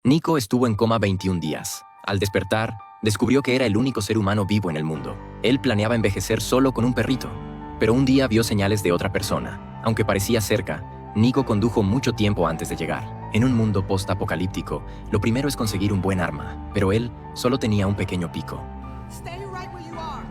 Nico estuvo en coma 21 días. Al despertar, descubrió que era el único ser humano vivo en el mundo. Él planeaba envejecer solo con un perrito. Pero un día vio señales de otra persona. Aunque parecía cerca, Nico condujo mucho tiempo antes de llegar. En un mundo post-apocalíptico, lo primero es conseguir un buen arma, pero él solo tenía un pequeño pico. Stay right where you are.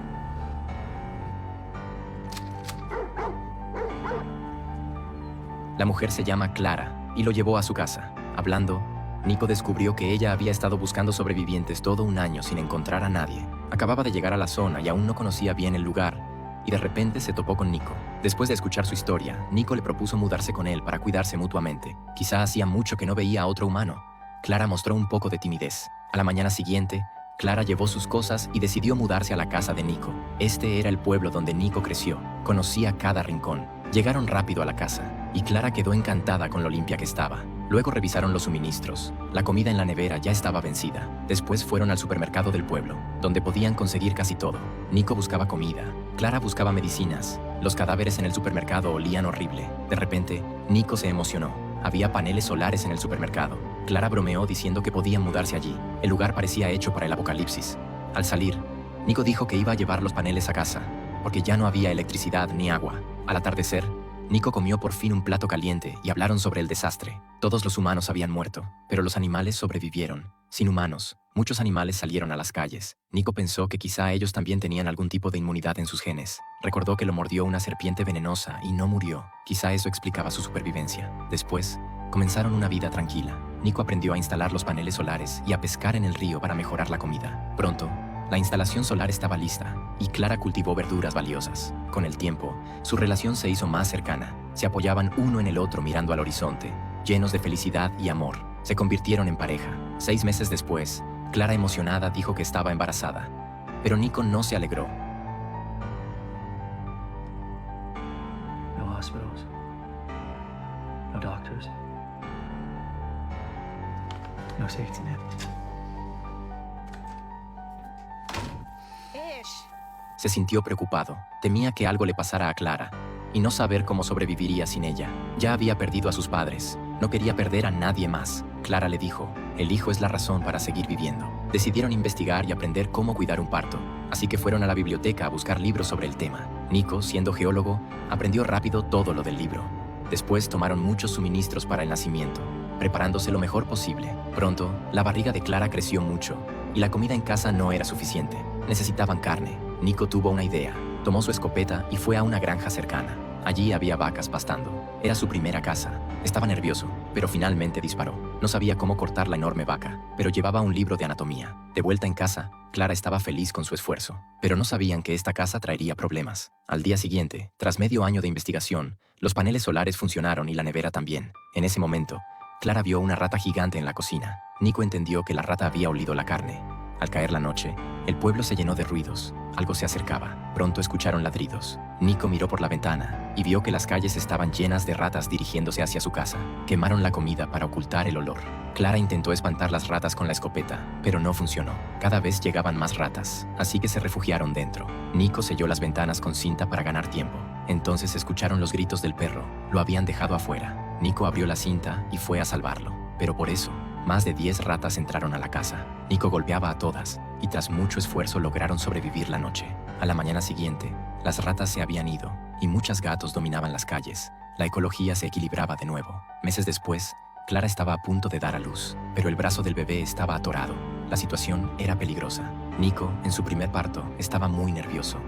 La mujer se llama Clara y lo llevó a su casa. Hablando, Nico descubrió que ella había estado buscando sobrevivientes todo un año sin encontrar a nadie. Acababa de llegar a la zona y aún no conocía bien el lugar, y de repente se topó con Nico. Después de escuchar su historia, Nico le propuso mudarse con él para cuidarse mutuamente. Quizá hacía mucho que no veía a otro humano. Clara mostró un poco de timidez. A la mañana siguiente, Clara llevó sus cosas y decidió mudarse a la casa de Nico. Este era el pueblo donde Nico creció. Conocía cada rincón. Llegaron rápido a la casa, y Clara quedó encantada con lo limpia que estaba. Luego revisaron los suministros. La comida en la nevera ya estaba vencida. Después fueron al supermercado del pueblo, donde podían conseguir casi todo. Nico buscaba comida. Clara buscaba medicinas. Los cadáveres en el supermercado olían horrible. De repente, Nico se emocionó. Había paneles solares en el supermercado. Clara bromeó diciendo que podían mudarse allí. El lugar parecía hecho para el apocalipsis. Al salir, Nico dijo que iba a llevar los paneles a casa, porque ya no había electricidad ni agua. Al atardecer, Nico comió por fin un plato caliente y hablaron sobre el desastre. Todos los humanos habían muerto, pero los animales sobrevivieron. Sin humanos, muchos animales salieron a las calles. Nico pensó que quizá ellos también tenían algún tipo de inmunidad en sus genes. Recordó que lo mordió una serpiente venenosa y no murió. Quizá eso explicaba su supervivencia. Después, comenzaron una vida tranquila. Nico aprendió a instalar los paneles solares y a pescar en el río para mejorar la comida. Pronto, la instalación solar estaba lista y Clara cultivó verduras valiosas. Con el tiempo, su relación se hizo más cercana. Se apoyaban uno en el otro mirando al horizonte, llenos de felicidad y amor. Se convirtieron en pareja. 6 meses después, Clara emocionada dijo que estaba embarazada. Pero Nico no se alegró. No hospitals. No doctors. No safety net. Ish. Se sintió preocupado. Temía que algo le pasara a Clara y no saber cómo sobreviviría sin ella. Ya había perdido a sus padres. No quería perder a nadie más. Clara le dijo, el hijo es la razón para seguir viviendo. Decidieron investigar y aprender cómo cuidar un parto, así que fueron a la biblioteca a buscar libros sobre el tema. Nico, siendo geólogo, aprendió rápido todo lo del libro. Después tomaron muchos suministros para el nacimiento, preparándose lo mejor posible. Pronto, la barriga de Clara creció mucho, y la comida en casa no era suficiente. Necesitaban carne. Nico tuvo una idea. Tomó su escopeta y fue a una granja cercana. Allí había vacas pastando. Era su primera caza. Estaba nervioso, pero finalmente disparó. No sabía cómo cortar la enorme vaca, pero llevaba un libro de anatomía. De vuelta en casa, Clara estaba feliz con su esfuerzo, pero no sabían que esta caza traería problemas. Al día siguiente, tras medio año de investigación, los paneles solares funcionaron y la nevera también. En ese momento, Clara vio una rata gigante en la cocina. Nico entendió que la rata había olido la carne. Al caer la noche, el pueblo se llenó de ruidos. Algo se acercaba. Pronto escucharon ladridos. Nico miró por la ventana y vio que las calles estaban llenas de ratas dirigiéndose hacia su casa. Quemaron la comida para ocultar el olor. Clara intentó espantar las ratas con la escopeta, pero no funcionó. Cada vez llegaban más ratas, así que se refugiaron dentro. Nico selló las ventanas con cinta para ganar tiempo. Entonces escucharon los gritos del perro. Lo habían dejado afuera. Nico abrió la cinta y fue a salvarlo. Pero por eso, más de 10 ratas entraron a la casa. Nico golpeaba a todas, y tras mucho esfuerzo lograron sobrevivir la noche. A la mañana siguiente, las ratas se habían ido, y muchos gatos dominaban las calles. La ecología se equilibraba de nuevo. Meses después, Clara estaba a punto de dar a luz, pero el brazo del bebé estaba atorado. La situación era peligrosa. Nico, en su primer parto, estaba muy nervioso,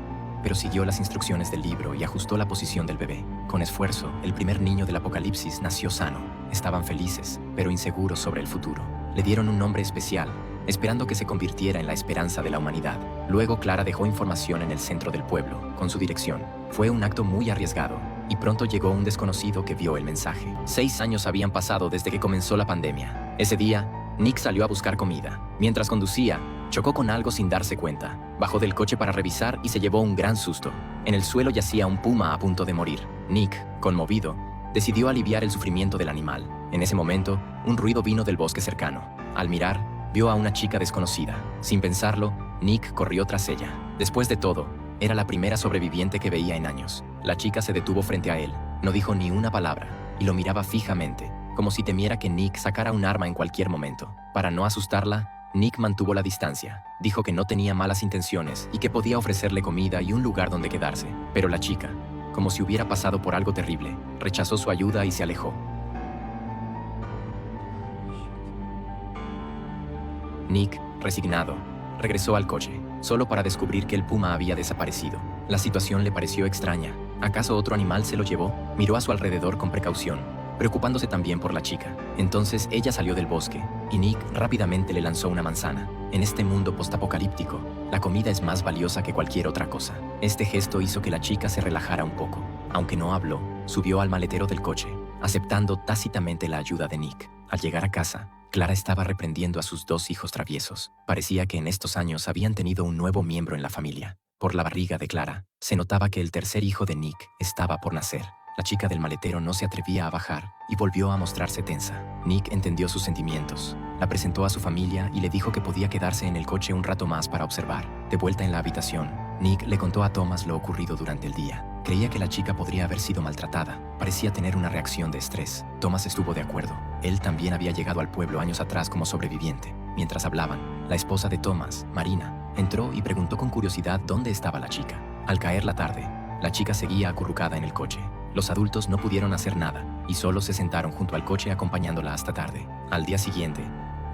pero siguió las instrucciones del libro y ajustó la posición del bebé. Con esfuerzo, el primer niño del apocalipsis nació sano. Estaban felices, pero inseguros sobre el futuro. Le dieron un nombre especial, esperando que se convirtiera en la esperanza de la humanidad. Luego Clara dejó información en el centro del pueblo, con su dirección. Fue un acto muy arriesgado, y pronto llegó un desconocido que vio el mensaje. 6 años habían pasado desde que comenzó la pandemia. Ese día, Nick salió a buscar comida. Mientras conducía, chocó con algo sin darse cuenta. Bajó del coche para revisar y se llevó un gran susto. En el suelo yacía un puma a punto de morir. Nick, conmovido, decidió aliviar el sufrimiento del animal. En ese momento, un ruido vino del bosque cercano. Al mirar, vio a una chica desconocida. Sin pensarlo, Nick corrió tras ella. Después de todo, era la primera sobreviviente que veía en años. La chica se detuvo frente a él, no dijo ni una palabra, y lo miraba fijamente. como si temiera que Nick sacara un arma en cualquier momento. Para no asustarla, Nick mantuvo la distancia. Dijo que no tenía malas intenciones y que podía ofrecerle comida y un lugar donde quedarse. Pero la chica, como si hubiera pasado por algo terrible, rechazó su ayuda y se alejó. Nick, resignado, regresó al coche, solo para descubrir que el puma había desaparecido. La situación le pareció extraña. ¿Acaso otro animal se lo llevó? Miró a su alrededor con precaución, preocupándose también por la chica. Entonces ella salió del bosque, y Nick rápidamente le lanzó una manzana. En este mundo postapocalíptico, la comida es más valiosa que cualquier otra cosa. Este gesto hizo que la chica se relajara un poco. Aunque no habló, subió al maletero del coche, aceptando tácitamente la ayuda de Nick. Al llegar a casa, Clara estaba reprendiendo a sus 2 hijos traviesos. Parecía que en estos años habían tenido un nuevo miembro en la familia. Por la barriga de Clara, se notaba que el tercer hijo de Nick estaba por nacer. La chica del maletero no se atrevía a bajar y volvió a mostrarse tensa. Nick entendió sus sentimientos, la presentó a su familia y le dijo que podía quedarse en el coche un rato más para observar. De vuelta en la habitación, Nick le contó a Thomas lo ocurrido durante el día. Creía que la chica podría haber sido maltratada. Parecía tener una reacción de estrés. Thomas estuvo de acuerdo. Él también había llegado al pueblo años atrás como sobreviviente. Mientras hablaban, la esposa de Thomas, Marina, entró y preguntó con curiosidad dónde estaba la chica. Al caer la tarde, la chica seguía acurrucada en el coche. Los adultos no pudieron hacer nada y solo se sentaron junto al coche acompañándola hasta tarde. Al día siguiente,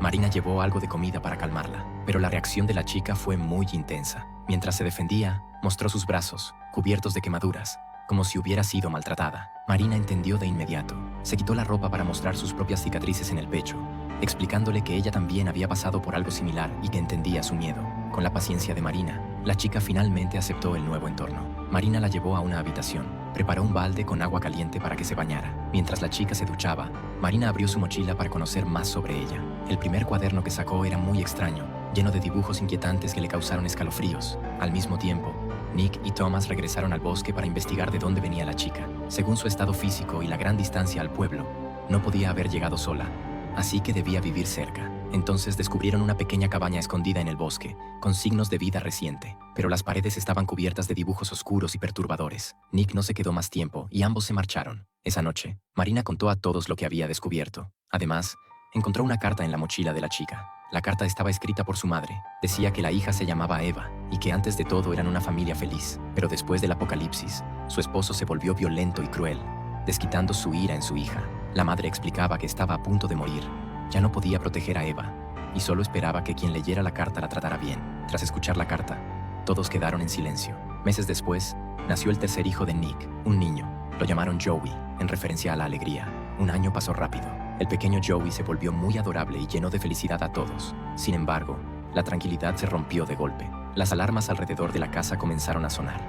Marina llevó algo de comida para calmarla, pero la reacción de la chica fue muy intensa. Mientras se defendía, mostró sus brazos, cubiertos de quemaduras, como si hubiera sido maltratada. Marina entendió de inmediato. Se quitó la ropa para mostrar sus propias cicatrices en el pecho, explicándole que ella también había pasado por algo similar y que entendía su miedo. Con la paciencia de Marina, la chica finalmente aceptó el nuevo entorno. Marina la llevó a una habitación, preparó un balde con agua caliente para que se bañara. Mientras la chica se duchaba, Marina abrió su mochila para conocer más sobre ella. El primer cuaderno que sacó era muy extraño, lleno de dibujos inquietantes que le causaron escalofríos. Al mismo tiempo, Nick y Thomas regresaron al bosque para investigar de dónde venía la chica. Según su estado físico y la gran distancia al pueblo, no podía haber llegado sola, así que debía vivir cerca. Entonces descubrieron una pequeña cabaña escondida en el bosque, con signos de vida reciente, pero las paredes estaban cubiertas de dibujos oscuros y perturbadores. Nick no se quedó más tiempo y ambos se marcharon. Esa noche, Marina contó a todos lo que había descubierto. Además, encontró una carta en la mochila de la chica. La carta estaba escrita por su madre. Decía que la hija se llamaba Eva y que antes de todo eran una familia feliz. Pero después del apocalipsis, su esposo se volvió violento y cruel, desquitando su ira en su hija. La madre explicaba que estaba a punto de morir. Ya no podía proteger a Eva y solo esperaba que quien leyera la carta la tratara bien. Tras escuchar la carta, todos quedaron en silencio. Meses después, nació el tercer hijo de Nick, un niño. Lo llamaron Joey, en referencia a la alegría. Un año pasó rápido. El pequeño Joey se volvió muy adorable y llenó de felicidad a todos. Sin embargo, la tranquilidad se rompió de golpe. Las alarmas alrededor de la casa comenzaron a sonar.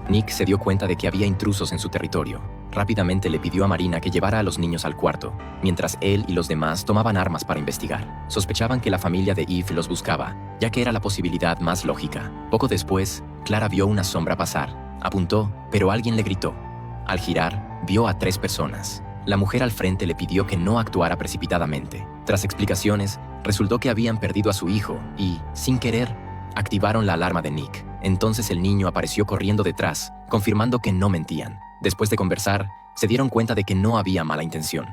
Nick se dio cuenta de que había intrusos en su territorio. Rápidamente le pidió a Marina que llevara a los niños al cuarto, mientras él y los demás tomaban armas para investigar. Sospechaban que la familia de Eve los buscaba, ya que era la posibilidad más lógica. Poco después, Clara vio una sombra pasar. Apuntó, pero alguien le gritó. Al girar, vio a 3 personas. La mujer al frente le pidió que no actuara precipitadamente. Tras explicaciones, resultó que habían perdido a su hijo y, sin querer, activaron la alarma de Nick. Entonces el niño apareció corriendo detrás, confirmando que no mentían. Después de conversar, se dieron cuenta de que no había mala intención.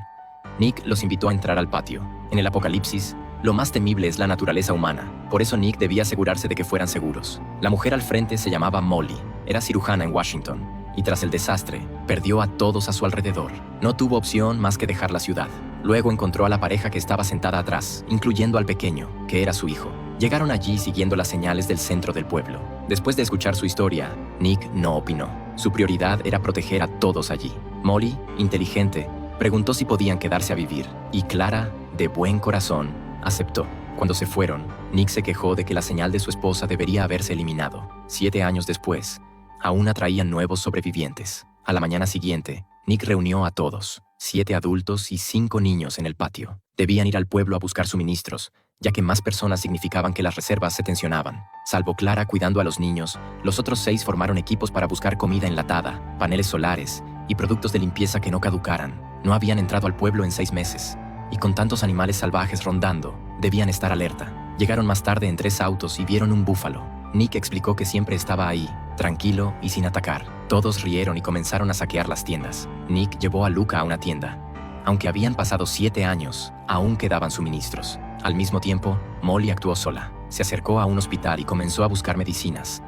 Nick los invitó a entrar al patio. En el apocalipsis, lo más temible es la naturaleza humana. Por eso Nick debía asegurarse de que fueran seguros. La mujer al frente se llamaba Molly. Era cirujana en Washington. Y tras el desastre, perdió a todos a su alrededor. No tuvo opción más que dejar la ciudad. Luego encontró a la pareja que estaba sentada atrás, incluyendo al pequeño, que era su hijo. Llegaron allí siguiendo las señales del centro del pueblo. Después de escuchar su historia, Nick no opinó. Su prioridad era proteger a todos allí. Molly, inteligente, preguntó si podían quedarse a vivir, y Clara, de buen corazón, aceptó. Cuando se fueron, Nick se quejó de que la señal de su esposa debería haberse eliminado. 7 años después, aún atraían nuevos sobrevivientes. A la mañana siguiente, Nick reunió a todos, 7 adultos y 5 niños en el patio. Debían ir al pueblo a buscar suministros, ya que más personas significaban que las reservas se tensionaban. Salvo Clara cuidando a los niños, los otros 6 formaron equipos para buscar comida enlatada, paneles solares y productos de limpieza que no caducaran. No habían entrado al pueblo en 6 meses, y con tantos animales salvajes rondando, debían estar alerta. Llegaron más tarde en 3 autos y vieron un búfalo. Nick explicó que siempre estaba ahí, tranquilo y sin atacar. Todos rieron y comenzaron a saquear las tiendas. Nick llevó a Luca a una tienda. Aunque habían pasado 7 años, aún quedaban suministros. Al mismo tiempo, Molly actuó sola. Se acercó a un hospital y comenzó a buscar medicinas.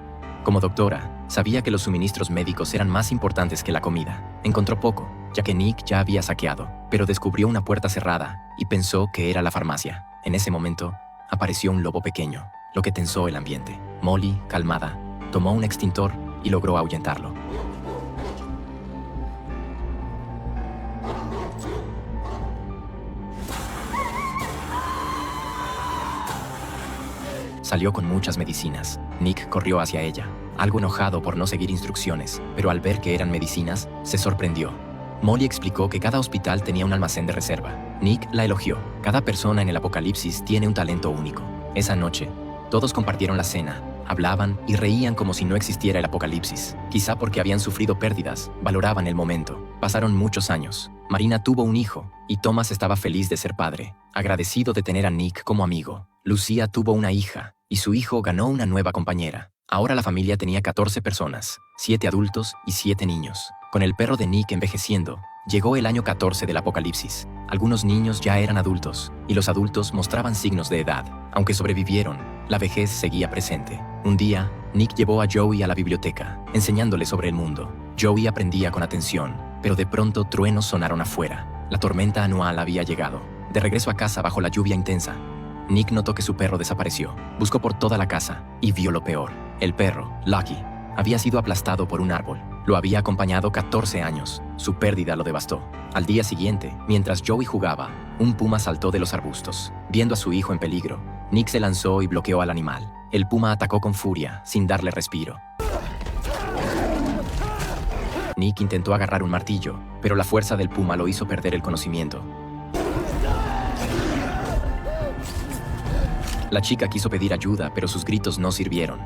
Como doctora, sabía que los suministros médicos eran más importantes que la comida. Encontró poco, ya que Nick ya había saqueado, pero descubrió una puerta cerrada y pensó que era la farmacia. En ese momento, apareció un lobo pequeño, lo que tensó el ambiente. Molly, calmada, tomó un extintor y logró ahuyentarlo. Salió con muchas medicinas. Nick corrió hacia ella, algo enojado por no seguir instrucciones, pero al ver que eran medicinas, se sorprendió. Molly explicó que cada hospital tenía un almacén de reserva. Nick la elogió. Cada persona en el apocalipsis tiene un talento único. Esa noche, todos compartieron la cena, hablaban y reían como si no existiera el apocalipsis. Quizá porque habían sufrido pérdidas, valoraban el momento. Pasaron muchos años. Marina tuvo un hijo, y Thomas estaba feliz de ser padre, agradecido de tener a Nick como amigo. Lucía tuvo una hija, y su hijo ganó una nueva compañera. Ahora la familia tenía 14 personas, 7 adultos y 7 niños. Con el perro de Nick envejeciendo, llegó el año 14 del apocalipsis. Algunos niños ya eran adultos, y los adultos mostraban signos de edad. Aunque sobrevivieron, la vejez seguía presente. Un día, Nick llevó a Joey a la biblioteca, enseñándole sobre el mundo. Joey aprendía con atención, pero de pronto truenos sonaron afuera. La tormenta anual había llegado. De regreso a casa bajo la lluvia intensa, Nick notó que su perro desapareció. Buscó por toda la casa y vio lo peor. El perro, Lucky, había sido aplastado por un árbol. Lo había acompañado 14 años. Su pérdida lo devastó. Al día siguiente, mientras Joey jugaba, un puma saltó de los arbustos. Viendo a su hijo en peligro, Nick se lanzó y bloqueó al animal. El puma atacó con furia, sin darle respiro. Nick intentó agarrar un martillo, pero la fuerza del puma lo hizo perder el conocimiento. La chica quiso pedir ayuda, pero sus gritos no sirvieron.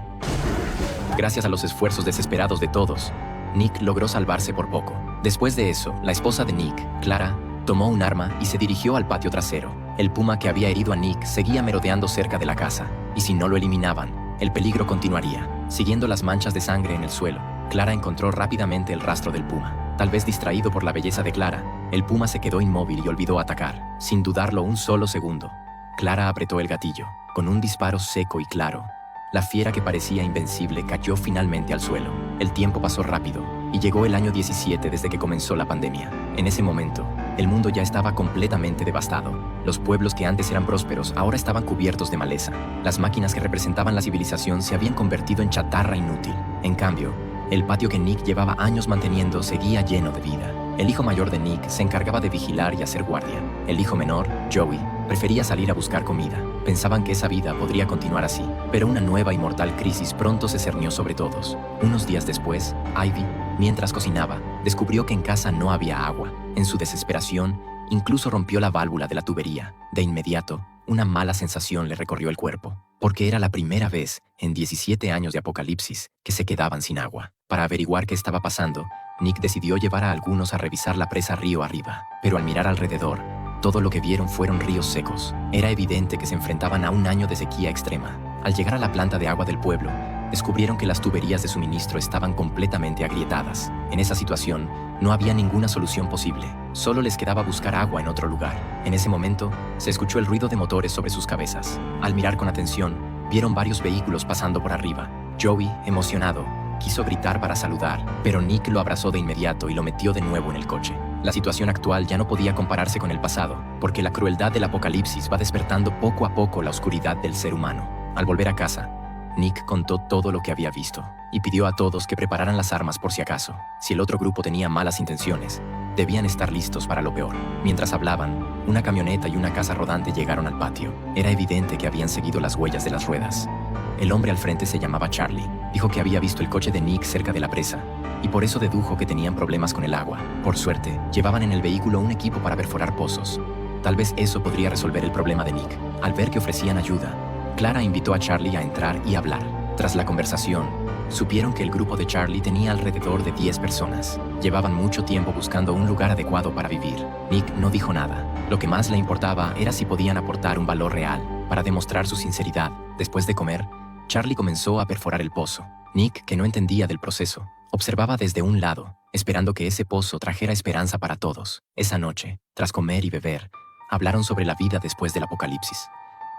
Gracias a los esfuerzos desesperados de todos, Nick logró salvarse por poco. Después de eso, la esposa de Nick, Clara, tomó un arma y se dirigió al patio trasero. El puma que había herido a Nick seguía merodeando cerca de la casa, y si no lo eliminaban, el peligro continuaría. Siguiendo las manchas de sangre en el suelo, Clara encontró rápidamente el rastro del puma. Tal vez distraído por la belleza de Clara, el puma se quedó inmóvil y olvidó atacar. Sin dudarlo un solo segundo, Clara apretó el gatillo. Con un disparo seco y claro, la fiera que parecía invencible cayó finalmente al suelo. El tiempo pasó rápido, y llegó el año 17 desde que comenzó la pandemia. En ese momento, el mundo ya estaba completamente devastado. Los pueblos que antes eran prósperos ahora estaban cubiertos de maleza. Las máquinas que representaban la civilización se habían convertido en chatarra inútil. En cambio, el patio que Nick llevaba años manteniendo seguía lleno de vida. El hijo mayor de Nick se encargaba de vigilar y hacer guardia. El hijo menor, Joey, prefería salir a buscar comida. Pensaban que esa vida podría continuar así, pero una nueva y mortal crisis pronto se cernió sobre todos. Unos días después, Ivy, mientras cocinaba, descubrió que en casa no había agua. En su desesperación, incluso rompió la válvula de la tubería. De inmediato, una mala sensación le recorrió el cuerpo, porque era la primera vez en 17 años de apocalipsis que se quedaban sin agua. Para averiguar qué estaba pasando, Nick decidió llevar a algunos a revisar la presa río arriba, pero al mirar alrededor, todo lo que vieron fueron ríos secos. Era evidente que se enfrentaban a un año de sequía extrema. Al llegar a la planta de agua del pueblo, descubrieron que las tuberías de suministro estaban completamente agrietadas. En esa situación, no había ninguna solución posible. Solo les quedaba buscar agua en otro lugar. En ese momento, se escuchó el ruido de motores sobre sus cabezas. Al mirar con atención, vieron varios vehículos pasando por arriba. Joey, emocionado, quiso gritar para saludar, pero Nick lo abrazó de inmediato y lo metió de nuevo en el coche. La situación actual ya no podía compararse con el pasado, porque la crueldad del apocalipsis va despertando poco a poco la oscuridad del ser humano. Al volver a casa, Nick contó todo lo que había visto y pidió a todos que prepararan las armas por si acaso. Si el otro grupo tenía malas intenciones, debían estar listos para lo peor. Mientras hablaban, una camioneta y una casa rodante llegaron al patio. Era evidente que habían seguido las huellas de las ruedas. El hombre al frente se llamaba Charlie. Dijo que había visto el coche de Nick cerca de la presa, y por eso dedujo que tenían problemas con el agua. Por suerte, llevaban en el vehículo un equipo para perforar pozos. Tal vez eso podría resolver el problema de Nick. Al ver que ofrecían ayuda, Clara invitó a Charlie a entrar y hablar. Tras la conversación, supieron que el grupo de Charlie tenía alrededor de 10 personas. Llevaban mucho tiempo buscando un lugar adecuado para vivir. Nick no dijo nada. Lo que más le importaba era si podían aportar un valor real para demostrar su sinceridad. Después de comer, Charlie comenzó a perforar el pozo. Nick, que no entendía del proceso, Observaba desde un lado, esperando que ese pozo trajera esperanza para todos. Esa noche, tras comer y beber, hablaron sobre la vida después del apocalipsis.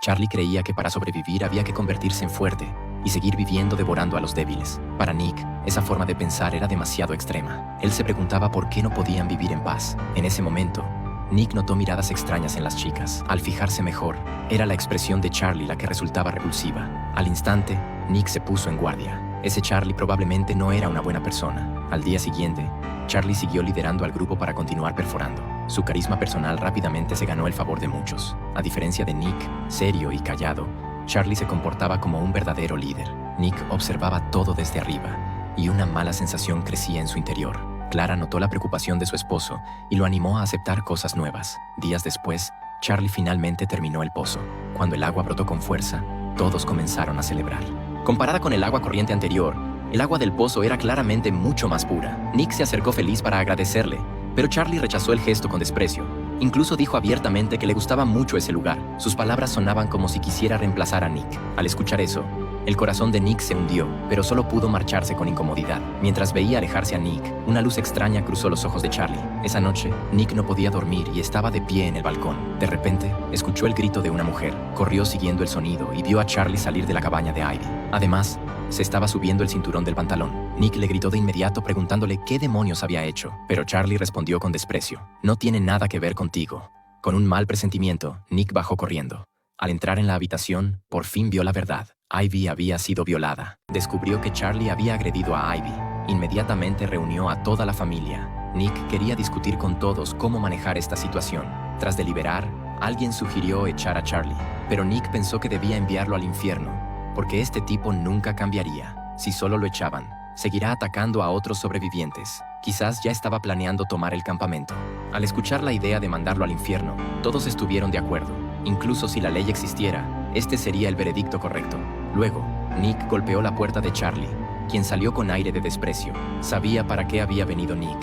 Charlie creía que para sobrevivir había que convertirse en fuerte y seguir viviendo devorando a los débiles. Para Nick, esa forma de pensar era demasiado extrema. Él se preguntaba por qué no podían vivir en paz. En ese momento, Nick notó miradas extrañas en las chicas. Al fijarse mejor, era la expresión de Charlie la que resultaba repulsiva. Al instante, Nick se puso en guardia. Ese Charlie probablemente no era una buena persona. Al día siguiente, Charlie siguió liderando al grupo para continuar perforando. Su carisma personal rápidamente se ganó el favor de muchos. A diferencia de Nick, serio y callado, Charlie se comportaba como un verdadero líder. Nick observaba todo desde arriba, y una mala sensación crecía en su interior. Clara notó la preocupación de su esposo y lo animó a aceptar cosas nuevas. Días después, Charlie finalmente terminó el pozo. Cuando el agua brotó con fuerza, todos comenzaron a celebrar. Comparada con el agua corriente anterior, el agua del pozo era claramente mucho más pura. Nick se acercó feliz para agradecerle, pero Charlie rechazó el gesto con desprecio. Incluso dijo abiertamente que le gustaba mucho ese lugar. Sus palabras sonaban como si quisiera reemplazar a Nick. Al escuchar eso, el corazón de Nick se hundió, pero solo pudo marcharse con incomodidad. Mientras veía alejarse a Nick, una luz extraña cruzó los ojos de Charlie. Esa noche, Nick no podía dormir y estaba de pie en el balcón. De repente, escuchó el grito de una mujer. Corrió siguiendo el sonido y vio a Charlie salir de la cabaña de Ivy. Además, se estaba subiendo el cinturón del pantalón. Nick le gritó de inmediato preguntándole qué demonios había hecho, pero Charlie respondió con desprecio. No tiene nada que ver contigo. Con un mal presentimiento, Nick bajó corriendo. Al entrar en la habitación, por fin vio la verdad. Ivy había sido violada. Descubrió que Charlie había agredido a Ivy. Inmediatamente reunió a toda la familia. Nick quería discutir con todos cómo manejar esta situación. Tras deliberar, alguien sugirió echar a Charlie, pero Nick pensó que debía enviarlo al infierno, porque este tipo nunca cambiaría. Si solo lo echaban, seguirá atacando a otros sobrevivientes. Quizás ya estaba planeando tomar el campamento. Al escuchar la idea de mandarlo al infierno, todos estuvieron de acuerdo. Incluso si la ley existiera, este sería el veredicto correcto. Luego, Nick golpeó la puerta de Charlie, quien salió con aire de desprecio. Sabía para qué había venido Nick,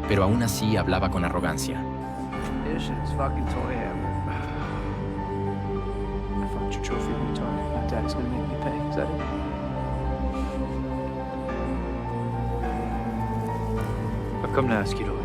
pero aún así hablaba con arrogancia. This shit is fucking toy hammer. I found your trophy in your toy. My daddy's gonna make me pay. Is that it? I've come to ask you to leave.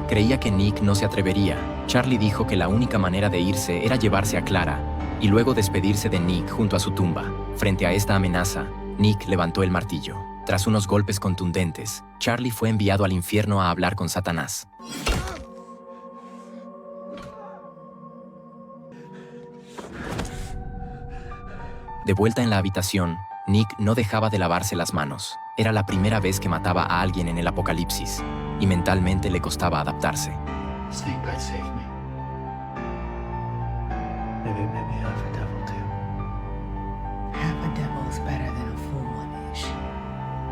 Creía que Nick no se atrevería. Charlie dijo que la única manera de irse era llevarse a Clara y luego despedirse de Nick junto a su tumba. Frente a esta amenaza, Nick levantó el martillo. Tras unos golpes contundentes, Charlie fue enviado al infierno a hablar con Satanás. De vuelta en la habitación, Nick no dejaba de lavarse las manos. Era la primera vez que mataba a alguien en el apocalipsis, y mentalmente le costaba adaptarse. Snakebite saved me. Maybe it made me half a devil too. Half a devil's better than a full one-ish.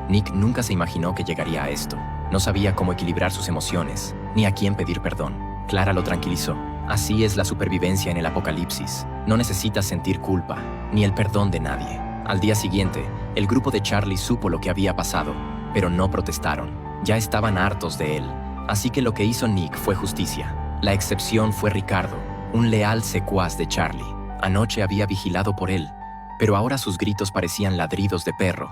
Nick nunca se imaginó que llegaría a esto. No sabía cómo equilibrar sus emociones, ni a quién pedir perdón. Clara lo tranquilizó. Así es la supervivencia en el apocalipsis. No necesitas sentir culpa, ni el perdón de nadie. Al día siguiente, el grupo de Charlie supo lo que había pasado, pero no protestaron. Ya estaban hartos de él. Así que lo que hizo Nick fue justicia. La excepción fue Ricardo, un leal secuaz de Charlie. Anoche había vigilado por él, pero ahora sus gritos parecían ladridos de perro.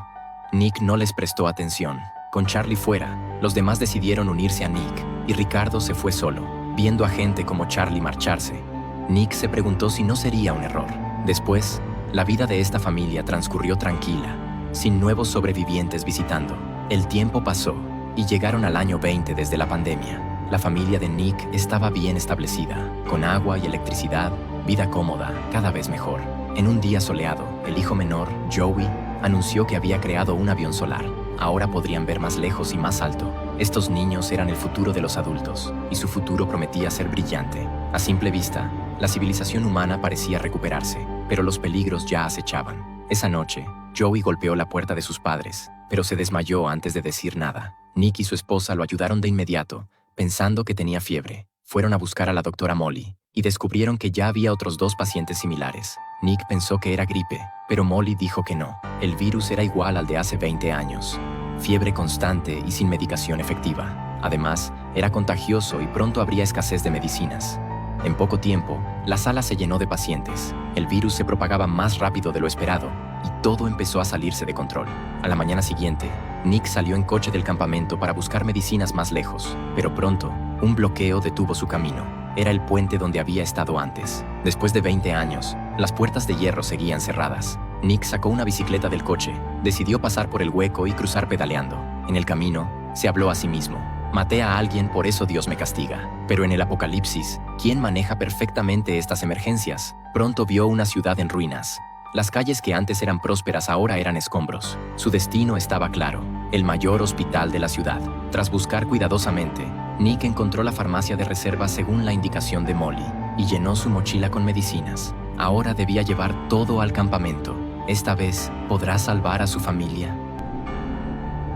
Nick no les prestó atención. Con Charlie fuera, los demás decidieron unirse a Nick, y Ricardo se fue solo. Viendo a gente como Charlie marcharse, Nick se preguntó si no sería un error. Después, la vida de esta familia transcurrió tranquila, sin nuevos sobrevivientes visitando. El tiempo pasó, y llegaron al año 20 desde la pandemia. La familia de Nick estaba bien establecida, con agua y electricidad, vida cómoda, cada vez mejor. En un día soleado, el hijo menor, Joey, anunció que había creado un avión solar. Ahora podrían ver más lejos y más alto. Estos niños eran el futuro de los adultos, y su futuro prometía ser brillante. A simple vista, la civilización humana parecía recuperarse, pero los peligros ya acechaban. Esa noche, Joey golpeó la puerta de sus padres, pero se desmayó antes de decir nada. Nick y su esposa lo ayudaron de inmediato, pensando que tenía fiebre. Fueron a buscar a la doctora Molly, y descubrieron que ya había otros 2 pacientes similares. Nick pensó que era gripe, pero Molly dijo que no. El virus era igual al de hace 20 años. Fiebre constante y sin medicación efectiva. Además, era contagioso y pronto habría escasez de medicinas. En poco tiempo, la sala se llenó de pacientes. El virus se propagaba más rápido de lo esperado, y todo empezó a salirse de control. A la mañana siguiente, Nick salió en coche del campamento para buscar medicinas más lejos, pero pronto, un bloqueo detuvo su camino. Era el puente donde había estado antes. Después de 20 años, las puertas de hierro seguían cerradas. Nick sacó una bicicleta del coche, decidió pasar por el hueco y cruzar pedaleando. En el camino, se habló a sí mismo. Maté a alguien, por eso Dios me castiga. Pero en el apocalipsis, ¿quién maneja perfectamente estas emergencias? Pronto vio una ciudad en ruinas. Las calles que antes eran prósperas ahora eran escombros. Su destino estaba claro, el mayor hospital de la ciudad. Tras buscar cuidadosamente, Nick encontró la farmacia de reserva según la indicación de Molly y llenó su mochila con medicinas. Ahora debía llevar todo al campamento. Esta vez, ¿podrá salvar a su familia?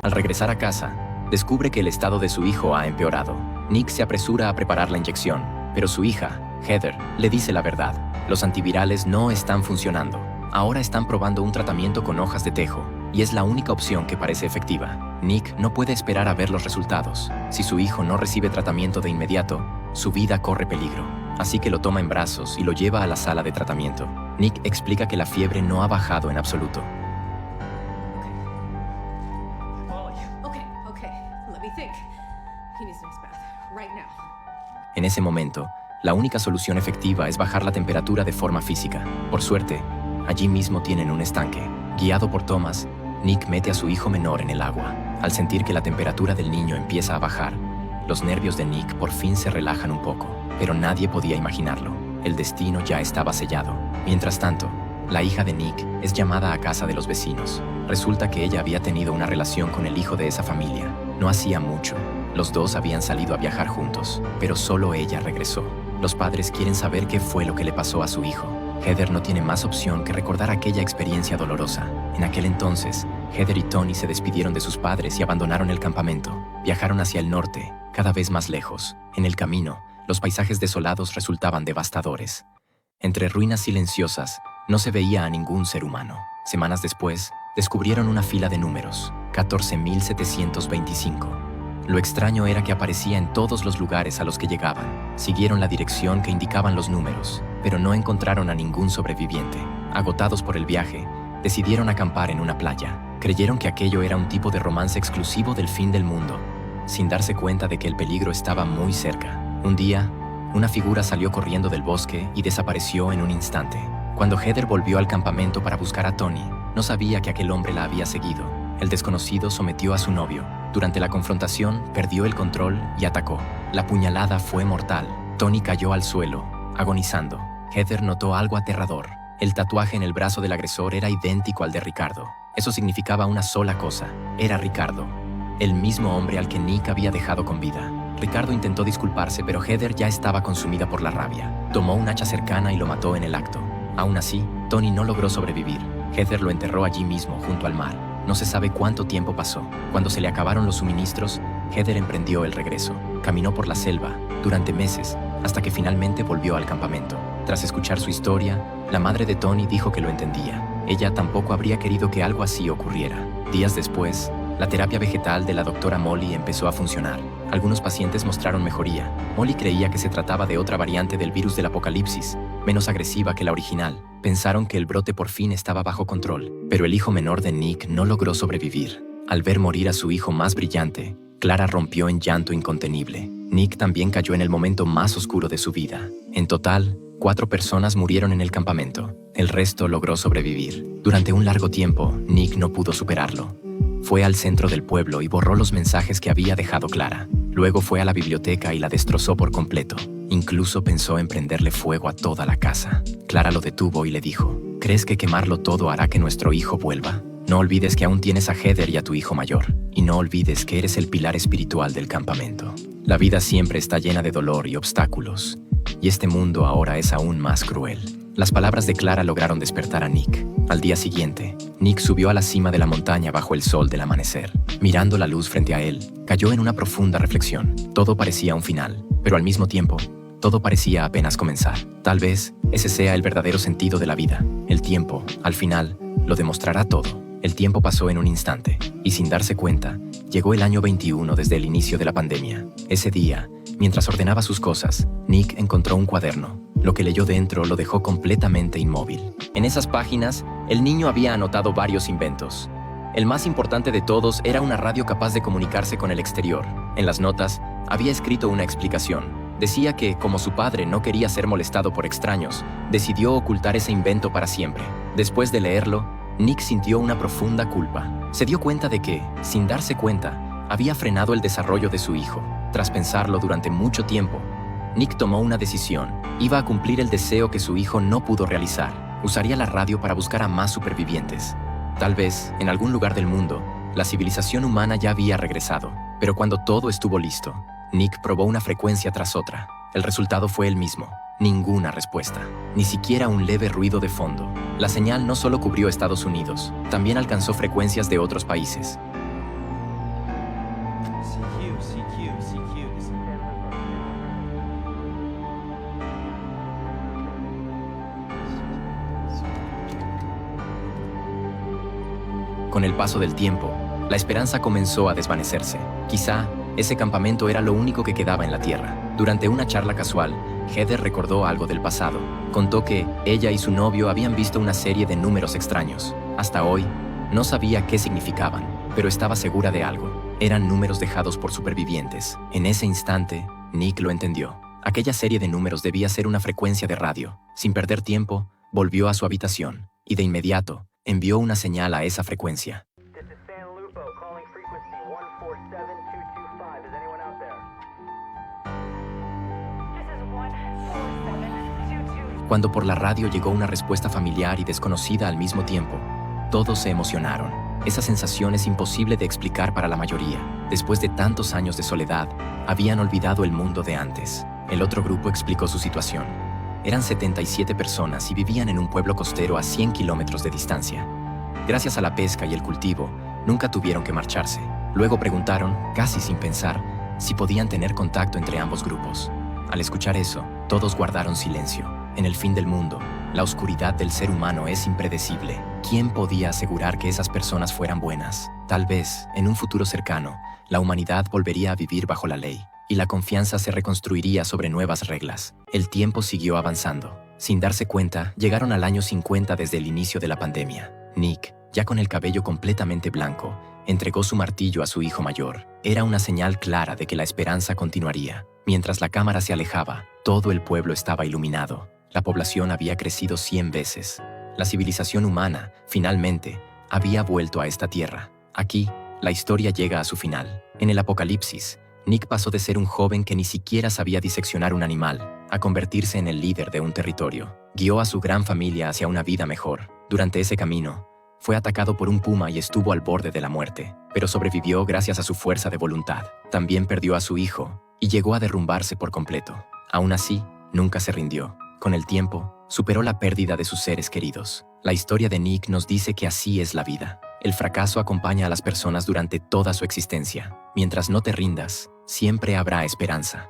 Al regresar a casa, descubre que el estado de su hijo ha empeorado. Nick se apresura a preparar la inyección, pero su hija, Heather, le dice la verdad. Los antivirales no están funcionando. Ahora están probando un tratamiento con hojas de tejo, y es la única opción que parece efectiva. Nick no puede esperar a ver los resultados. Si su hijo no recibe tratamiento de inmediato, su vida corre peligro. Así que lo toma en brazos y lo lleva a la sala de tratamiento. Nick explica que la fiebre no ha bajado en absoluto. Okay. Let me think. He needs an ice bath right now. En ese momento, la única solución efectiva es bajar la temperatura de forma física. Por suerte, allí mismo tienen un estanque. Guiado por Thomas, Nick mete a su hijo menor en el agua. Al sentir que la temperatura del niño empieza a bajar, los nervios de Nick por fin se relajan un poco, pero nadie podía imaginarlo. El destino ya estaba sellado. Mientras tanto, la hija de Nick es llamada a casa de los vecinos. Resulta que ella había tenido una relación con el hijo de esa familia. No hacía mucho. Los dos habían salido a viajar juntos, pero solo ella regresó. Los padres quieren saber qué fue lo que le pasó a su hijo. Heather no tiene más opción que recordar aquella experiencia dolorosa. En aquel entonces, Heather y Tony se despidieron de sus padres y abandonaron el campamento. Viajaron hacia el norte, cada vez más lejos. En el camino, los paisajes desolados resultaban devastadores. Entre ruinas silenciosas, no se veía a ningún ser humano. Semanas después, descubrieron una fila de números, 14.725. Lo extraño era que aparecía en todos los lugares a los que llegaban. Siguieron la dirección que indicaban los números, pero no encontraron a ningún sobreviviente. Agotados por el viaje, decidieron acampar en una playa. Creyeron que aquello era un tipo de romance exclusivo del fin del mundo, sin darse cuenta de que el peligro estaba muy cerca. Un día, una figura salió corriendo del bosque y desapareció en un instante. Cuando Heather volvió al campamento para buscar a Tony, no sabía que aquel hombre la había seguido. El desconocido sometió a su novio. Durante la confrontación, perdió el control y atacó. La puñalada fue mortal. Tony cayó al suelo, agonizando. Heather notó algo aterrador. El tatuaje en el brazo del agresor era idéntico al de Ricardo. Eso significaba una sola cosa. Era Ricardo, el mismo hombre al que Nick había dejado con vida. Ricardo intentó disculparse, pero Heather ya estaba consumida por la rabia. Tomó un hacha cercana y lo mató en el acto. Aún así, Tony no logró sobrevivir. Heather lo enterró allí mismo, junto al mar. No se sabe cuánto tiempo pasó. Cuando se le acabaron los suministros, Heather emprendió el regreso. Caminó por la selva durante meses, hasta que finalmente volvió al campamento. Tras escuchar su historia, la madre de Tony dijo que lo entendía. Ella tampoco habría querido que algo así ocurriera. Días después, la terapia vegetal de la doctora Molly empezó a funcionar. Algunos pacientes mostraron mejoría. Molly creía que se trataba de otra variante del virus del apocalipsis, menos agresiva que la original. Pensaron que el brote por fin estaba bajo control, pero el hijo menor de Nick no logró sobrevivir. Al ver morir a su hijo más brillante, Clara rompió en llanto incontenible. Nick también cayó en el momento más oscuro de su vida. En total, 4 personas murieron en el campamento. El resto logró sobrevivir. Durante un largo tiempo, Nick no pudo superarlo. Fue al centro del pueblo y borró los mensajes que había dejado Clara. Luego fue a la biblioteca y la destrozó por completo. Incluso pensó en prenderle fuego a toda la casa. Clara lo detuvo y le dijo: ¿crees que quemarlo todo hará que nuestro hijo vuelva? No olvides que aún tienes a Heather y a tu hijo mayor. Y no olvides que eres el pilar espiritual del campamento. La vida siempre está llena de dolor y obstáculos. Y este mundo ahora es aún más cruel. Las palabras de Clara lograron despertar a Nick. Al día siguiente, Nick subió a la cima de la montaña bajo el sol del amanecer. Mirando la luz frente a él, cayó en una profunda reflexión. Todo parecía un final, pero al mismo tiempo, todo parecía apenas comenzar. Tal vez ese sea el verdadero sentido de la vida. El tiempo, al final, lo demostrará todo. El tiempo pasó en un instante, y sin darse cuenta, llegó el año 21 desde el inicio de la pandemia. Ese día, mientras ordenaba sus cosas, Nick encontró un cuaderno. Lo que leyó dentro lo dejó completamente inmóvil. En esas páginas, el niño había anotado varios inventos. El más importante de todos era una radio capaz de comunicarse con el exterior. En las notas, había escrito una explicación. Decía que, como su padre no quería ser molestado por extraños, decidió ocultar ese invento para siempre. Después de leerlo, Nick sintió una profunda culpa. Se dio cuenta de que, sin darse cuenta, había frenado el desarrollo de su hijo. Tras pensarlo durante mucho tiempo, Nick tomó una decisión. Iba a cumplir el deseo que su hijo no pudo realizar. Usaría la radio para buscar a más supervivientes. Tal vez, en algún lugar del mundo, la civilización humana ya había regresado. Pero cuando todo estuvo listo, Nick probó una frecuencia tras otra. El resultado fue el mismo. Ninguna respuesta. Ni siquiera un leve ruido de fondo. La señal no solo cubrió Estados Unidos, también alcanzó frecuencias de otros países. Con el paso del tiempo, la esperanza comenzó a desvanecerse. Quizá ese campamento era lo único que quedaba en la Tierra. Durante una charla casual, Heather recordó algo del pasado. Contó que ella y su novio habían visto una serie de números extraños. Hasta hoy, no sabía qué significaban, pero estaba segura de algo. Eran números dejados por supervivientes. En ese instante, Nick lo entendió. Aquella serie de números debía ser una frecuencia de radio. Sin perder tiempo, volvió a su habitación y de inmediato envió una señal a esa frecuencia. Cuando por la radio llegó una respuesta familiar y desconocida al mismo tiempo, todos se emocionaron. Esa sensación es imposible de explicar para la mayoría. Después de tantos años de soledad, habían olvidado el mundo de antes. El otro grupo explicó su situación. Eran 77 personas y vivían en un pueblo costero a 100 kilómetros de distancia. Gracias a la pesca y el cultivo, nunca tuvieron que marcharse. Luego preguntaron, casi sin pensar, si podían tener contacto entre ambos grupos. Al escuchar eso, todos guardaron silencio. En el fin del mundo, la oscuridad del ser humano es impredecible. ¿Quién podía asegurar que esas personas fueran buenas? Tal vez, en un futuro cercano, la humanidad volvería a vivir bajo la ley, y la confianza se reconstruiría sobre nuevas reglas. El tiempo siguió avanzando. Sin darse cuenta, llegaron al año 50 desde el inicio de la pandemia. Nick, ya con el cabello completamente blanco, entregó su martillo a su hijo mayor. Era una señal clara de que la esperanza continuaría. Mientras la cámara se alejaba, todo el pueblo estaba iluminado. La población había crecido 100 veces. La civilización humana, finalmente, había vuelto a esta tierra. Aquí, la historia llega a su final. En el apocalipsis, Nick pasó de ser un joven que ni siquiera sabía diseccionar un animal, a convertirse en el líder de un territorio. Guió a su gran familia hacia una vida mejor. Durante ese camino, fue atacado por un puma y estuvo al borde de la muerte, pero sobrevivió gracias a su fuerza de voluntad. También perdió a su hijo y llegó a derrumbarse por completo. Aún así, nunca se rindió. Con el tiempo, superó la pérdida de sus seres queridos. La historia de Nick nos dice que así es la vida. El fracaso acompaña a las personas durante toda su existencia. Mientras no te rindas, siempre habrá esperanza.